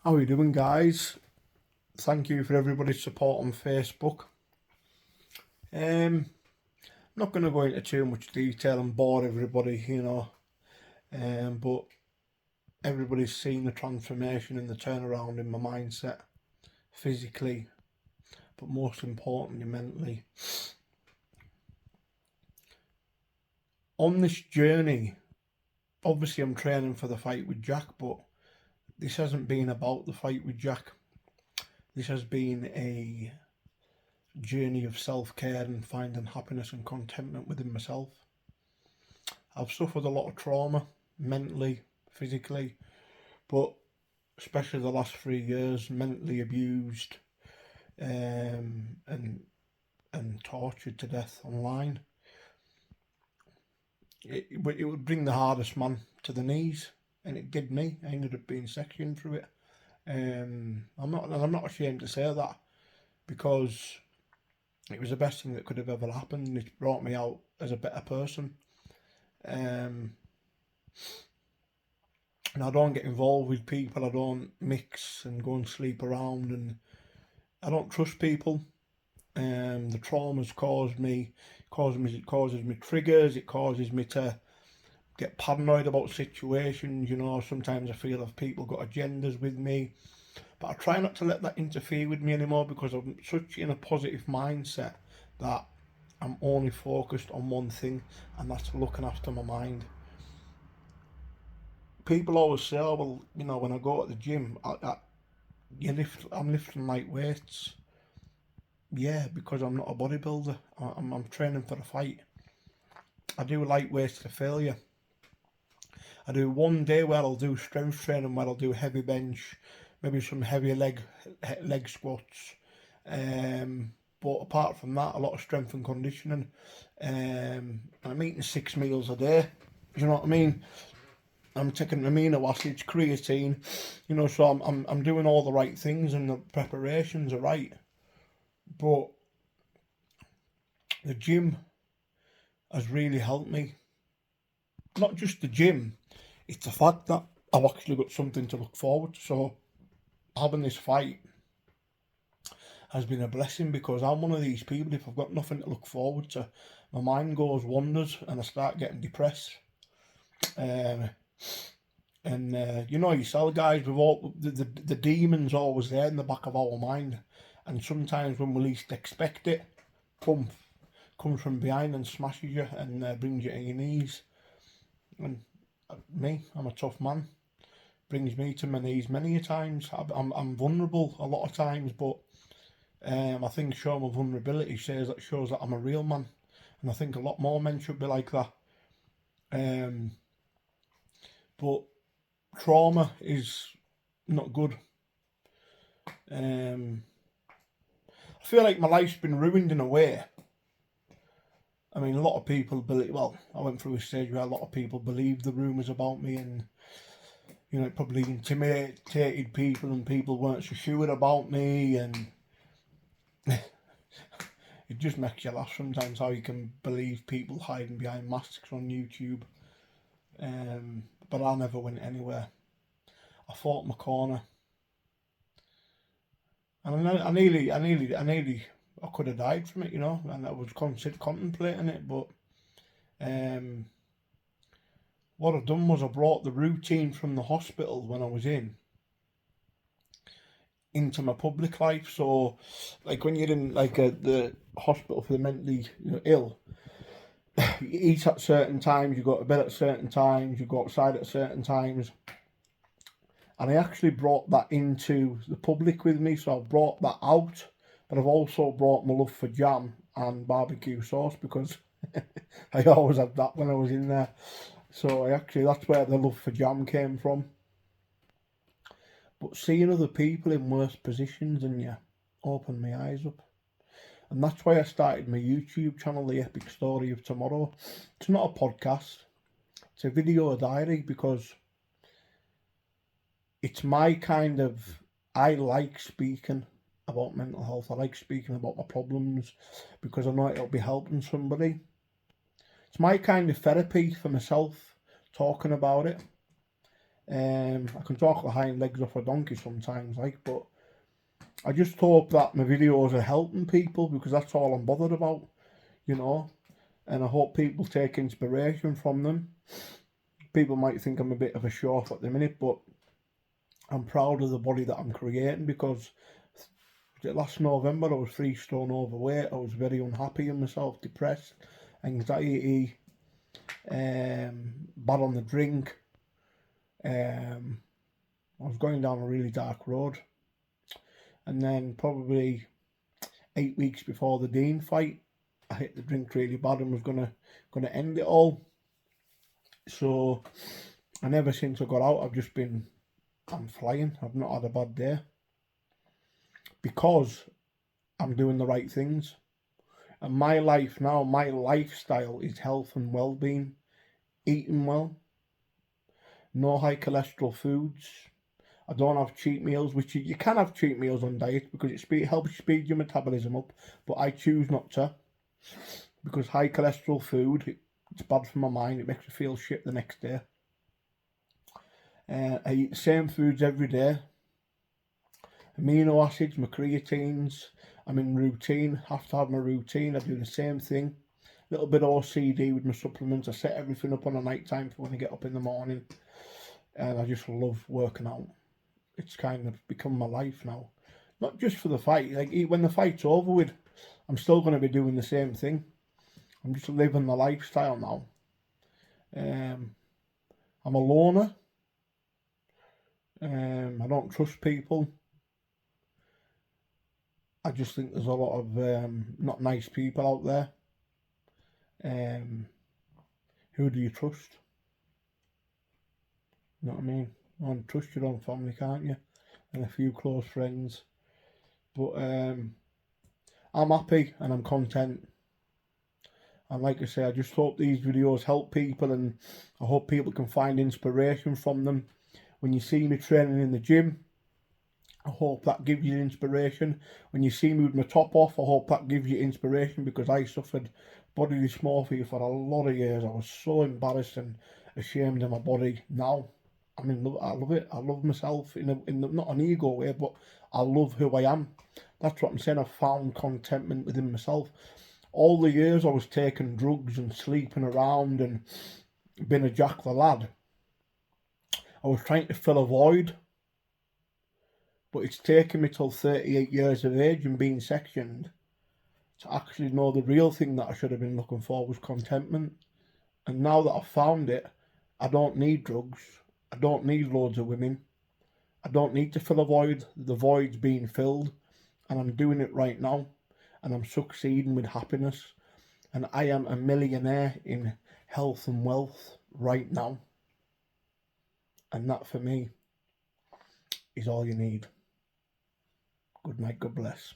How are you doing, guys? Thank you for everybody's support on Facebook. Not going to go into too much detail and bore everybody, but everybody's seen the transformation and the turnaround in my mindset, physically, but most importantly, mentally. On this journey, obviously I'm training for the fight with Jack, but this hasn't been about the fight with Jack. This has been a journey of self-care and finding happiness and contentment within myself. I've suffered a lot of trauma, mentally, physically, but especially the last 3 years, mentally abused and tortured to death online. It would bring the hardest man to the knees, and it did me. I ended up being sectioned through it. I'm not ashamed to say that, because it was the best thing that could have ever happened. It brought me out as a better person. And I don't get involved with people. I don't mix and go and sleep around, and I don't trust people. The trauma's causes me triggers. It causes me to get paranoid about situations. Sometimes I feel if people got agendas with me, but I try not to let that interfere with me anymore, because I'm such in a positive mindset that I'm only focused on one thing, and that's looking after my mind. People always say, oh, well, when I go to the gym, I'm lifting light weights. Yeah, because I'm not a bodybuilder. I'm training for a fight. I do light weights to failure. I do one day where I'll do strength training, where I'll do heavy bench, maybe some heavy leg squats. But apart from that, a lot of strength and conditioning. And I'm eating 6 meals a day. Do you know what I mean? I'm taking amino acids, creatine. So I'm doing all the right things, and the preparations are right. But the gym has really helped me. Not just the gym, it's the fact that I've actually got something to look forward to. So having this fight has been a blessing, because I'm one of these people, if I've got nothing to look forward to, my mind goes wanders and I start getting depressed. Yourself, guys, with all the demons always there in the back of our mind, and sometimes when we least expect it, comes from behind and smashes you and brings you to your knees. And I'm a tough man. Brings me to my knees many a times. I'm vulnerable a lot of times, but I think showing my vulnerability shows that I'm a real man, and I think a lot more men should be like that. But trauma is not good. I feel like my life's been ruined in a way. I mean, a lot of people believe. Well, I went through a stage where a lot of people believed the rumours about me, and it probably intimidated people, and people weren't so sure about me, and it just makes you laugh sometimes how you can believe people hiding behind masks on YouTube. But I never went anywhere. I fought my corner, and I could have died from it, and I was contemplating it. But what I've done was I brought the routine from the hospital when I was into my public life. So, like when you're in the hospital for the mentally ill, you eat at certain times, you go to bed at certain times, you go outside at certain times. And I actually brought that into the public with me, so I brought that out. But I've also brought my love for jam and barbecue sauce, because I always had that when I was in there. So that's where the love for jam came from. But seeing other people in worse positions than you opened my eyes up. And that's why I started my YouTube channel, The Epic Story of Tomorrow. It's not a podcast, it's a video diary, because it's my kind of, I like speaking about mental health. I like speaking about my problems, because I know it'll be helping somebody. It's my kind of therapy for myself, talking about it. I can talk the hind legs off a donkey sometimes, like, but I just hope that my videos are helping people, because that's all I'm bothered about, you know. And I hope people take inspiration from them. People might think I'm a bit of a show off at the minute, but I'm proud of the body that I'm creating, because last November I was 3 stone overweight. I was very unhappy in myself, depressed, anxiety, bad on the drink. I was going down a really dark road. And then probably 8 weeks before the Dean fight, I hit the drink really bad and was gonna end it all. So, and ever since I got out, I'm flying. I've not had a bad day, because I'm doing the right things. And my life now, my lifestyle is health and well-being, eating well, no high cholesterol foods. I don't have cheat meals, which you can have cheat meals on diet, because it helps speed your metabolism up, but I choose not to, because high cholesterol food, it's bad for my mind. It makes me feel shit the next day. I eat the same foods every day. Amino acids, my creatines, I'm in routine, have to have my routine. I do the same thing. A little bit OCD with my supplements. I set everything up on a night time for when I get up in the morning. And I just love working out. It's kind of become my life now. Not just for the fight. Like, when the fight's over with, I'm still going to be doing the same thing. I'm just living the lifestyle now. I'm a loner. I don't trust people. I just think there's a lot of not nice people out there. Who do you trust? You know what I mean? You want to trust your own family, can't you? And a few close friends. But I'm happy and I'm content. And like I say, I just hope these videos help people, and I hope people can find inspiration from them. When you see me training in the gym, I hope that gives you inspiration. When you see me with my top off, I hope that gives you inspiration, because I suffered body dysmorphia for a lot of years. I was so embarrassed and ashamed of my body. Now, I mean, I love it. I love myself in not an ego way, but I love who I am. That's what I'm saying. I've found contentment within myself. All the years I was taking drugs and sleeping around and being a Jack the Lad, I was trying to fill a void. But it's taken me till 38 years of age and being sectioned to actually know the real thing that I should have been looking for was contentment. And now that I've found it, I don't need drugs. I don't need loads of women. I don't need to fill a void. The void's being filled, and I'm doing it right now, and I'm succeeding with happiness. And I am a millionaire in health and wealth right now. And that for me is all you need. Good night, God bless.